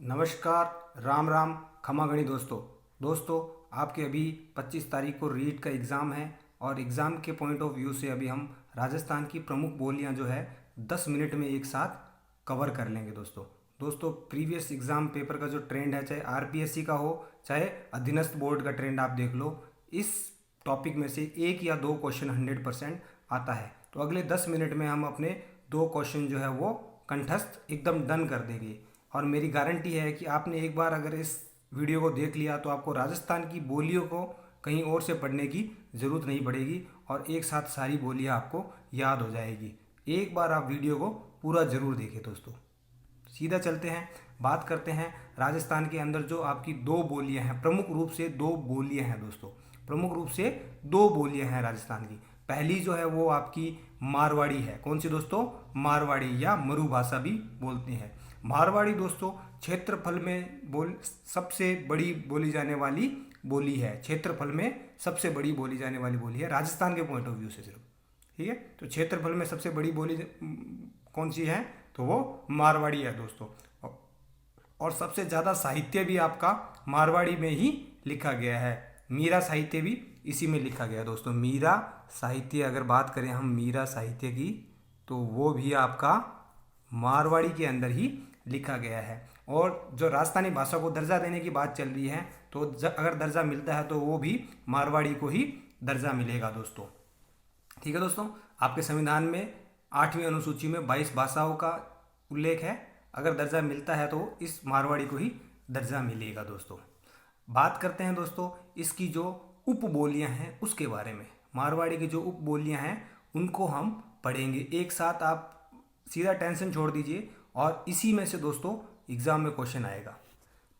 नमस्कार, राम राम, खमागणी दोस्तों आपके अभी 25 तारीख को रीट का एग्ज़ाम है और एग्ज़ाम के पॉइंट ऑफ व्यू से अभी हम राजस्थान की प्रमुख बोलियां जो है 10 मिनट में एक साथ कवर कर लेंगे दोस्तों प्रीवियस एग्ज़ाम पेपर का जो ट्रेंड है, चाहे आरपीएससी का हो चाहे अधीनस्थ बोर्ड का ट्रेंड आप देख लो, इस टॉपिक में से एक या दो क्वेश्चन 100% आता है। तो अगले 10 मिनट में हम अपने दो क्वेश्चन जो है वो कंठस्थ एकदम डन कर देंगे और मेरी गारंटी है कि आपने एक बार अगर इस वीडियो को देख लिया तो आपको राजस्थान की बोलियों को कहीं और से पढ़ने की ज़रूरत नहीं पड़ेगी और एक साथ सारी बोलियां आपको याद हो जाएगी। एक बार आप वीडियो को पूरा ज़रूर देखें दोस्तों। सीधा चलते हैं, बात करते हैं राजस्थान के अंदर जो आपकी दो बोलियां हैं, प्रमुख रूप से दो बोलियां हैं दोस्तों, प्रमुख रूप से दो बोलियां हैं राजस्थान की। पहली जो है वो आपकी मारवाड़ी है। कौन सी दोस्तों? मारवाड़ी या मरु भाषा भी बोलते हैं। मारवाड़ी दोस्तों क्षेत्रफल में सबसे बड़ी बोली जाने वाली बोली है। क्षेत्रफल में सबसे बड़ी बोली जाने वाली बोली है राजस्थान के पॉइंट ऑफ व्यू से सिर्फ, ठीक है। तो क्षेत्रफल में सबसे बड़ी बोली कौन सी है? तो वो मारवाड़ी है दोस्तों। और सबसे ज़्यादा साहित्य भी आपका मारवाड़ी में ही लिखा गया है। मीरा साहित्य भी इसी में लिखा गया है दोस्तों। मीरा साहित्य, अगर बात करें हम मीरा साहित्य की, तो वो भी आपका मारवाड़ी के अंदर ही लिखा गया है। और जो राजस्थानी भाषा को दर्जा देने की बात चल रही है, तो अगर दर्जा मिलता है तो वो भी मारवाड़ी को ही दर्जा मिलेगा दोस्तों, ठीक है दोस्तों। आपके संविधान में 8वीं अनुसूची में 22 भाषाओं का उल्लेख है। अगर दर्जा मिलता है तो इस मारवाड़ी को ही दर्जा मिलेगा दोस्तों। बात करते हैं दोस्तों इसकी जो उपबोलियां हैं उसके बारे में। मारवाड़ी की जो उपबोलियां हैं उनको हम पढ़ेंगे एक साथ। आप सीधा टेंशन छोड़ दीजिए और इसी में से दोस्तों एग्जाम में क्वेश्चन आएगा।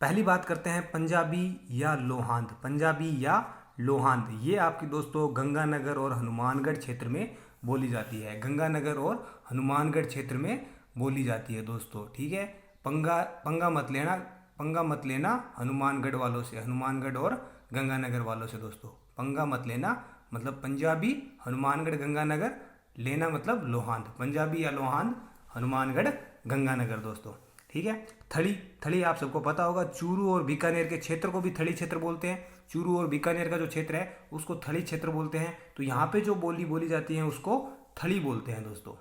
पहली बात करते हैं पंजाबी या लोहांद। पंजाबी या लोहांद ये आपकी दोस्तों गंगानगर और हनुमानगढ़ क्षेत्र में बोली जाती है। गंगानगर और हनुमानगढ़ क्षेत्र में बोली जाती है दोस्तों, ठीक है। पंगा मत लेना हनुमानगढ़ वालों से, हनुमानगढ़ और गंगानगर वालों से दोस्तों। पंगा मत लेना मतलब पंजाबी, हनुमानगढ़ गंगानगर, लेना मतलब लोहांद। पंजाबी या लोहांद, हनुमानगढ़ गंगानगर दोस्तों, ठीक है। थली आप सबको पता होगा। चूरू और बीकानेर के क्षेत्र को भी थली क्षेत्र बोलते हैं। चूरू और बीकानेर का जो क्षेत्र है उसको थली क्षेत्र बोलते हैं। तो यहाँ पे जो बोली जाती है उसको थली बोलते हैं दोस्तों।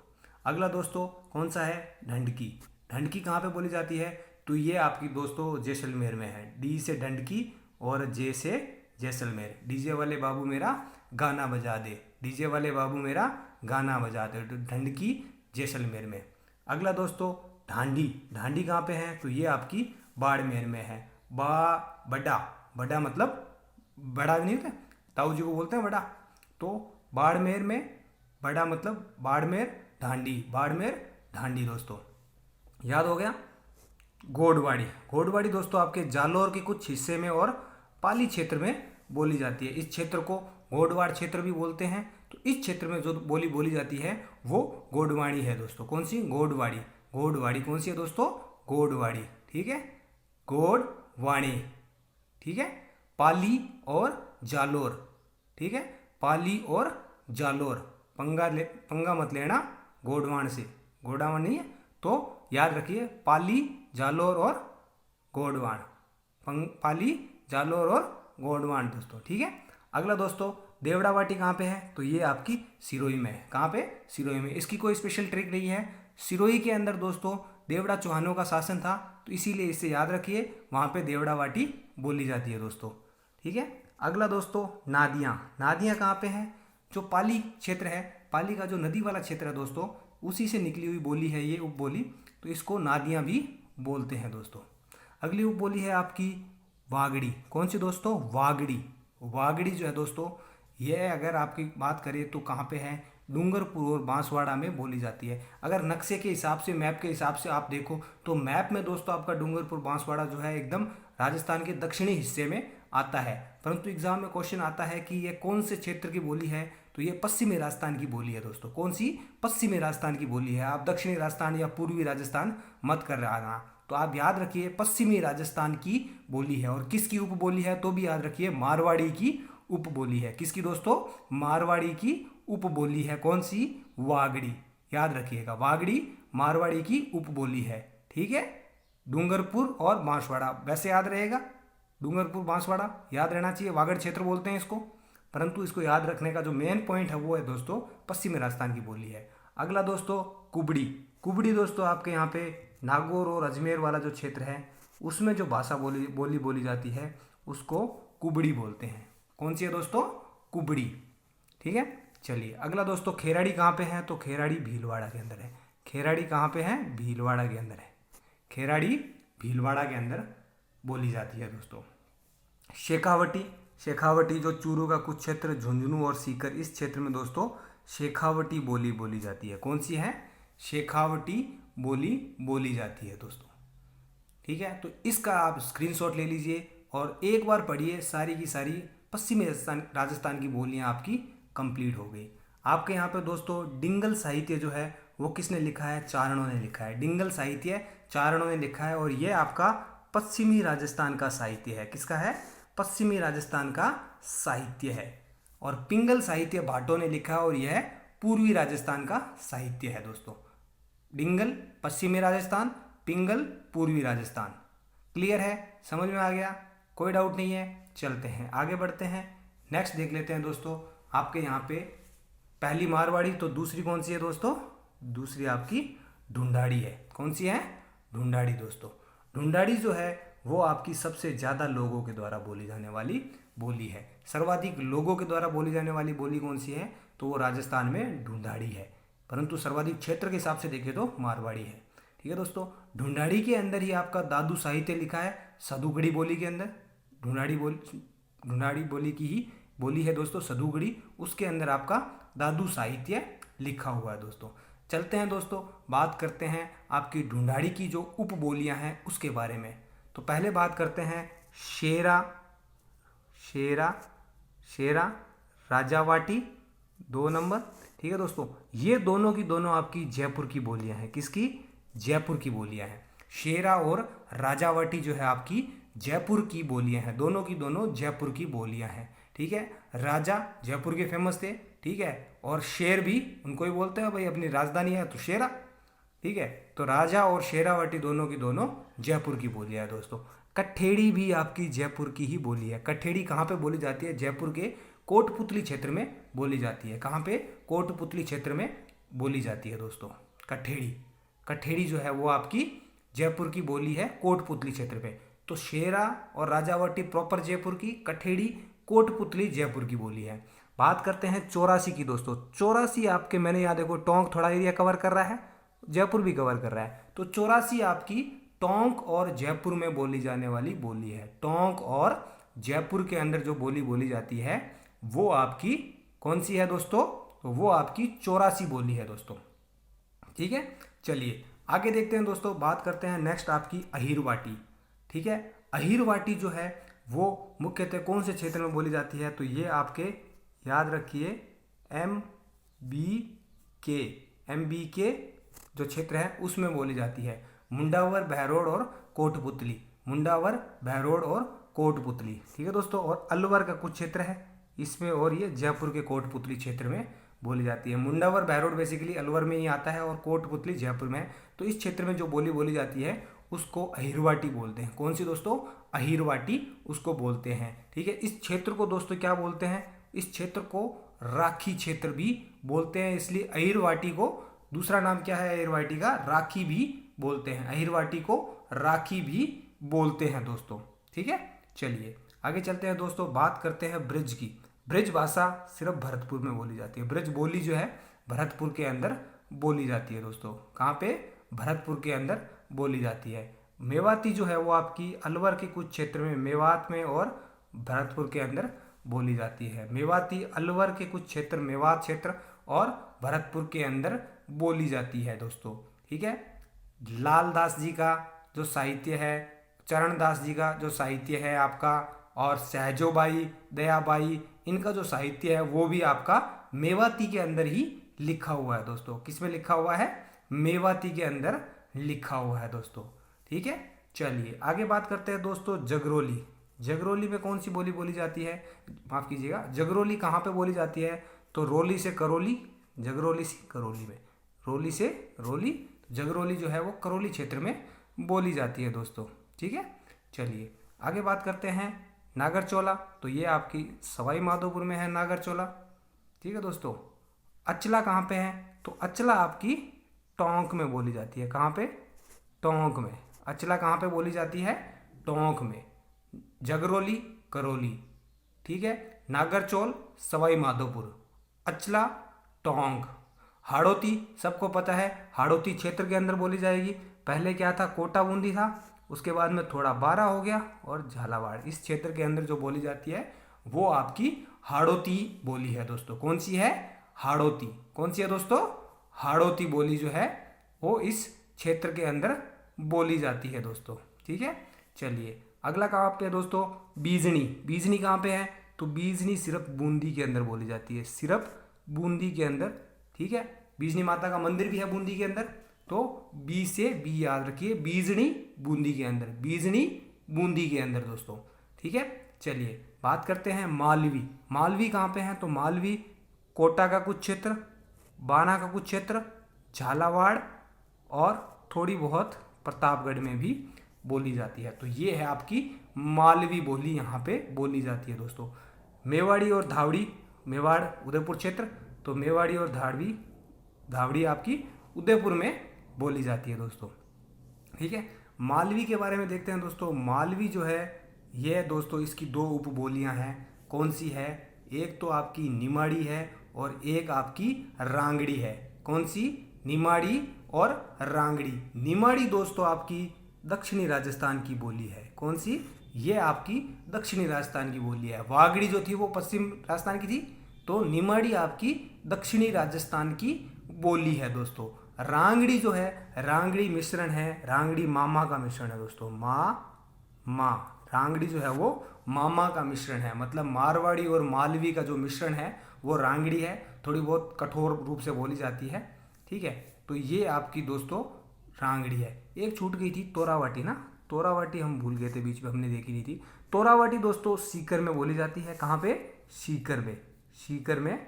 अगला दोस्तों कौन सा है? ढंडकी। ढंडकी कहाँ पे बोली जाती है? तो ये आपकी दोस्तों जैसलमेर में है। डी से ढंडकी और जे से जैसलमेर। डीजे वाले बाबू मेरा गाना बजा दे, डीजे वाले बाबू मेरा गाना बजा दे। तो ढंडकी जैसलमेर में। अगला दोस्तों ढांडी। ढांडी कहाँ पे है? तो ये आपकी बाड़मेर में है। बड़ा मतलब बड़ा नहीं होता, ताऊ जी को बोलते हैं बड़ा। तो बाड़मेर में बड़ा मतलब बाड़मेर, ढांडी, बाड़मेर ढांडी दोस्तों, याद हो गया। घोड़वाड़ी दोस्तों आपके जालौर के कुछ हिस्से में और पाली क्षेत्र में बोली जाती है। इस क्षेत्र को गोडवाड़ क्षेत्र भी बोलते हैं। तो इस क्षेत्र में जो बोली जाती है वो गोडवाड़ी है दोस्तों। कौन सी? गोडवाड़ी कौन सी है दोस्तों? गोडवाड़ी, ठीक है, गोडवाणी, ठीक है। पाली और जालोर, ठीक है, पाली और जालोर। पंगा मत लेना गोडवाण से, गोडावान नहीं है तो याद रखिए पाली, जालोर और गोडवाण। पाली, जालोर और गोडवाण दोस्तों, ठीक है। अगला दोस्तों देवड़ावाटी कहाँ पे है? तो ये आपकी सिरोही में है। कहाँ पे? सिरोही में। इसकी कोई स्पेशल ट्रिक नहीं है। सिरोही के अंदर दोस्तों देवड़ा चौहानों का शासन था, तो इसीलिए इसे याद रखिए, वहाँ पे देवड़ावाटी बोली जाती है दोस्तों, ठीक है। अगला दोस्तों नादियाँ कहाँ पे है? जो पाली क्षेत्र है, पाली का जो नदी वाला क्षेत्र है दोस्तों, उसी से निकली हुई बोली है ये उपबोली, तो इसको नादियाँ भी बोलते हैं दोस्तों। अगली उपबोली है आपकी वागड़ी। कौन सी दोस्तों? वागड़ी जो है दोस्तों, यह अगर आपकी बात करें तो कहाँ पे है? डूंगरपुर और बांसवाड़ा में बोली जाती है। अगर नक्शे के हिसाब से, मैप के हिसाब से आप देखो तो मैप में दोस्तों आपका डूंगरपुर बांसवाड़ा जो है एकदम राजस्थान के दक्षिणी हिस्से में आता है, परंतु एग्जाम में क्वेश्चन आता है कि ये कौन से क्षेत्र की बोली है? तो ये पश्चिमी राजस्थान की बोली है दोस्तों। कौन सी? पश्चिमी राजस्थान की बोली है। आप दक्षिणी राजस्थान या पूर्वी राजस्थान मत कर रहा, तो आप याद रखिए पश्चिमी राजस्थान की बोली है। और किसकी उपबोली है? तो भी याद रखिए मारवाड़ी की उपबोली है। किसकी दोस्तों? मारवाड़ी की उपबोली है। कौन सी? वागड़ी, याद रखिएगा, वागड़ी मारवाड़ी की उपबोली है, ठीक है। डूंगरपुर और बांसवाड़ा, वैसे याद रहेगा, डूंगरपुर बांसवाड़ा याद रहना चाहिए, वागड़ क्षेत्र बोलते हैं इसको। परंतु इसको याद रखने का जो मेन पॉइंट है वो है दोस्तों पश्चिमी राजस्थान की बोली है। अगला दोस्तों कुबड़ी। कुबड़ी दोस्तों आपके यहाँ पे नागौर और अजमेर वाला जो क्षेत्र है उसमें जो भाषा बोली जाती है उसको कुबड़ी बोलते हैं। कौन सी है दोस्तों? कुबड़ी। ठीक है, चलिए अगला दोस्तों खेराड़ी कहाँ पे है? तो खेराड़ी भीलवाड़ा के अंदर है। खेराड़ी कहाँ पे है? भीलवाड़ा के अंदर है। खेराड़ी भीलवाड़ा के अंदर बोली जाती है दोस्तों। शेखावटी। शेखावटी जो चूरू का कुछ क्षेत्र, झुंझुनू और सीकर, इस क्षेत्र में दोस्तों शेखावटी बोली जाती है। कौन सी है? शेखावटी बोली जाती है दोस्तों। ठीक है, तो इसका आप स्क्रीनशॉट ले लीजिए और एक बार पढ़िए, सारी की सारी पश्चिमी राजस्थान की बोलियां आपकी कंप्लीट हो गई। आपके यहाँ पे दोस्तों डिंगल साहित्य जो है वो किसने लिखा है? चारणों ने लिखा है। डिंगल साहित्य चारणों ने लिखा है और ये आपका पश्चिमी राजस्थान का साहित्य है। किसका है? पश्चिमी राजस्थान का साहित्य है। और पिंगल साहित्य भाटों ने लिखा है और यह पूर्वी राजस्थान का साहित्य है दोस्तों। डिंगल पश्चिमी राजस्थान, पिंगल पूर्वी राजस्थान। क्लियर है? समझ में आ गया? कोई डाउट नहीं है? चलते हैं आगे बढ़ते हैं, नेक्स्ट देख लेते हैं दोस्तों। आपके यहाँ पे पहली मारवाड़ी, तो दूसरी कौन सी है दोस्तों? दूसरी आपकी ढूंढाड़ी है। कौन सी है? ढूंढाड़ी दोस्तों। ढूंढाड़ी जो है वो आपकी सबसे ज़्यादा लोगों के द्वारा बोली जाने वाली बोली है। सर्वाधिक लोगों के द्वारा बोली जाने वाली बोली कौन सी है? तो वो राजस्थान में ढूंढाड़ी है, परंतु सर्वाधिक क्षेत्र के हिसाब से देखें तो मारवाड़ी है। ठीक है दोस्तों, ढूंढाड़ी के अंदर ही आपका दादू साहित्य लिखा है। सदुगढ़ी बोली के अंदर ढूंढाड़ी बोली की ही बोली है दोस्तों सदुगढ़ी, उसके अंदर आपका दादू साहित्य लिखा हुआ है दोस्तों। चलते हैं दोस्तों, बात करते हैं आपकी ढूंढाड़ी की जो उपबोलियां हैं उसके बारे में। तो पहले बात करते हैं शेरा, राजावाटी 2 नंबर। ठीक है दोस्तों, ये दोनों की दोनों आपकी जयपुर की बोलियां हैं। किसकी? जयपुर की बोलियां हैं। शेरा और राजावाटी जो है आपकी जयपुर की बोलियां हैं, दोनों की दोनों जयपुर की बोलियां हैं। ठीक है, राजा जयपुर के फेमस थे। ठीक है, और शेर भी उनको ही बोलते हैं भाई, अपनी राजधानी है तो शेरा। ठीक है, तो राजा और शेरावटी दोनों की दोनों जयपुर की बोलियां है दोस्तों। कठेड़ी भी आपकी जयपुर की ही बोली है। कठेड़ी कहाँ पे बोली जाती है? जयपुर के कोटपुतली क्षेत्र में बोली जाती है। कहाँ पे? कोटपुतली क्षेत्र में बोली जाती है दोस्तों कठेड़ी जो है वो आपकी जयपुर की बोली है कोटपुतली क्षेत्र पे। तो शेरा और राजावटी प्रॉपर जयपुर की, कठेड़ी कोटपुतली जयपुर की बोली है। बात करते हैं 84 की दोस्तों। 84 आपके, मैंने यहाँ देखो टोंक थोड़ा एरिया कवर कर रहा है, जयपुर भी कवर कर रहा है, तो 84 आपकी टोंक और जयपुर में बोली जाने वाली बोली है। टोंक और जयपुर के अंदर जो बोली जाती है वो आपकी कौन सी है दोस्तों? तो वो आपकी 84 बोली है दोस्तों। ठीक है, चलिए आगे देखते हैं दोस्तों। बात करते हैं नेक्स्ट आपकी अहीरवाटी। ठीक है, अहीरवाटी जो है वो मुख्यतः कौन से क्षेत्र में बोली जाती है? तो ये आपके याद रखिए MBK जो क्षेत्र है उसमें बोली जाती है। मुंडावर, बहरोड और कोटपुतली। मुंडावर, बहरोड और कोटपुतली। ठीक है दोस्तों, और अलवर का कुछ क्षेत्र है इसमें, और ये जयपुर के कोटपुतली क्षेत्र में बोली जाती है। मुंडावर बहरोड बेसिकली अलवर में ही आता है और कोटपुतली जयपुर में। तो इस क्षेत्र में जो बोली जाती है उसको अहीरवाटी बोलते हैं। कौन सी दोस्तों? अहीरवाटी उसको बोलते हैं। ठीक है, इस क्षेत्र को दोस्तों क्या बोलते हैं? इस क्षेत्र को राखी क्षेत्र भी बोलते हैं, इसलिए अहीरवाटी को दूसरा नाम क्या है अहीरवाटी का? राखी भी बोलते हैं। अहीरवाटी को राखी भी बोलते हैं दोस्तों। ठीक है, चलिए आगे चलते हैं दोस्तों। बात करते हैं ब्रज की। ब्रज भाषा सिर्फ भरतपुर में बोली जाती है। ब्रज बोली जो है भरतपुर के अंदर बोली जाती है दोस्तों। कहाँ पे? भरतपुर के अंदर बोली जाती है। मेवाती जो है वो आपकी अलवर के कुछ क्षेत्र में, मेवात में और भरतपुर के अंदर बोली जाती है। मेवाती अलवर के कुछ क्षेत्र, मेवात क्षेत्र और भरतपुर के अंदर बोली जाती है दोस्तों। ठीक है, लालदास जी का जो साहित्य है, चरणदास जी का जो साहित्य है आपका, और सहजोबाई, दयाबाई, इनका जो साहित्य है वो भी आपका मेवाती के अंदर ही लिखा हुआ है दोस्तों। किसमें लिखा हुआ है? मेवाती के अंदर लिखा हुआ है दोस्तों। ठीक है, चलिए आगे बात करते हैं दोस्तों जगरोली। जगरोली में कौन सी बोली जाती है? माफ कीजिएगा, जगरोली कहाँ पे बोली जाती है? तो रोली से करौली, जगरोली से करौली में, रोली से रोली, जगरोली जो है वो करौली क्षेत्र में बोली जाती है दोस्तों। ठीक है, चलिए आगे बात करते हैं नागरचौला। तो ये आपकी सवाई माधोपुर में है नागरचौला। ठीक है दोस्तों। अचला कहाँ पे है? तो अचला आपकी टोंक में बोली जाती है। कहाँ पे? टोंक में। अचला कहाँ पे बोली जाती है? टोंक में। जगरोली करौली। ठीक है, नागरचौल सवाई माधोपुर, अचला टोंक। हाड़ौती सबको पता है, हाड़ौती क्षेत्र के अंदर बोली जाएगी। पहले क्या था? कोटा बूंदी था, उसके बाद में थोड़ा बारा हो गया और झालावाड़। इस क्षेत्र के अंदर जो बोली जाती है वो आपकी हाड़ौती बोली है दोस्तों। कौन सी है? हाड़ौती। कौन सी है दोस्तों? हाड़ौती बोली जो है वो इस क्षेत्र के अंदर बोली जाती है दोस्तों। ठीक है, चलिए अगला कहाँ पे है दोस्तों? बीजनी। बीजनी कहाँ पे है? तो बीजनी सिर्फ बूंदी के अंदर बोली जाती है, सिर्फ बूंदी के अंदर। ठीक है, बीजनी माता का मंदिर भी है बूंदी के अंदर। तो बी से बी याद रखिए, बीजनी बूंदी के अंदर, बीजनी बूंदी के अंदर दोस्तों। ठीक है, चलिए बात करते हैं मालवी। मालवी कहाँ पे है? तो मालवी कोटा का कुछ क्षेत्र, बाना का कुछ क्षेत्र, झालावाड़ और थोड़ी बहुत प्रतापगढ़ में भी बोली जाती है। तो ये है आपकी मालवी बोली, यहाँ पे बोली जाती है दोस्तों। मेवाड़ी और धावड़ी, मेवाड़ उदयपुर क्षेत्र, तो मेवाड़ी और धावड़ी आपकी उदयपुर में बोली जाती है दोस्तों। ठीक है, मालवी के बारे में देखते हैं दोस्तों। मालवी जो है ये दोस्तों इसकी दो उपबोलियां हैं। कौन सी है? एक तो आपकी निमाड़ी है और एक आपकी रांगड़ी है। कौन सी? निमाड़ी और रांगड़ी। निमाड़ी दोस्तों आपकी दक्षिणी राजस्थान की बोली है। कौन सी? ये आपकी दक्षिणी राजस्थान की बोली है। वागड़ी जो थी वो पश्चिम राजस्थान की थी, तो निमाड़ी आपकी दक्षिणी राजस्थान की बोली है दोस्तों। रांगड़ी जो है, रांगड़ी मिश्रण है, रांगड़ी मामा का मिश्रण है दोस्तों। माँ रांगड़ी जो है वो मामा का मिश्रण है, मतलब मारवाड़ी और मालवी का जो मिश्रण है वो रांगड़ी है। थोड़ी बहुत कठोर रूप से बोली जाती है। ठीक है, तो ये आपकी दोस्तों रांगड़ी है। एक छूट गई थी तोरावाटी ना, तोरावाटी हम भूल गए थे, बीच में हमने देखी नहीं थी। तोरावाटी दोस्तों सीकर में बोली जाती है। कहाँ पे? सीकर में। सीकर में।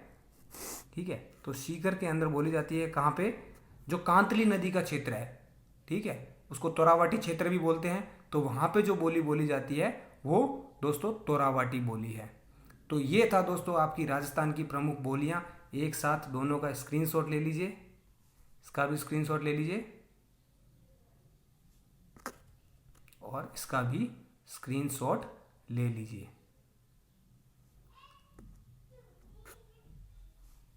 ठीक है, तो सीकर के अंदर बोली जाती है। कहाँ पे? जो कांतली नदी का क्षेत्र है, ठीक है, उसको तोरावाटी क्षेत्र भी बोलते हैं। तो वहाँ पे जो बोली बोली जाती है वो दोस्तों तोरावाटी बोली है। तो ये था दोस्तों आपकी राजस्थान की प्रमुख बोलियाँ। एक साथ दोनों का स्क्रीनशॉट ले लीजिए, इसका भी स्क्रीनशॉट ले लीजिए और इसका भी स्क्रीनशॉट ले लीजिए।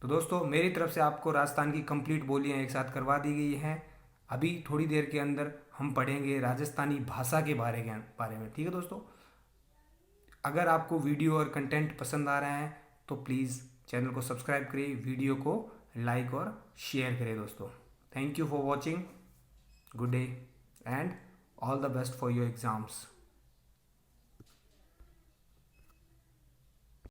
तो दोस्तों मेरी तरफ से आपको राजस्थान की कंप्लीट बोलियां एक साथ करवा दी गई हैं। अभी थोड़ी देर के अंदर हम पढ़ेंगे राजस्थानी भाषा के बारे में। ठीक है दोस्तों, अगर आपको वीडियो और कंटेंट पसंद आ रहा है तो प्लीज़ चैनल को सब्सक्राइब करिए, वीडियो को लाइक और शेयर करें दोस्तों। Thank you for watching, good day and all the best for your exams.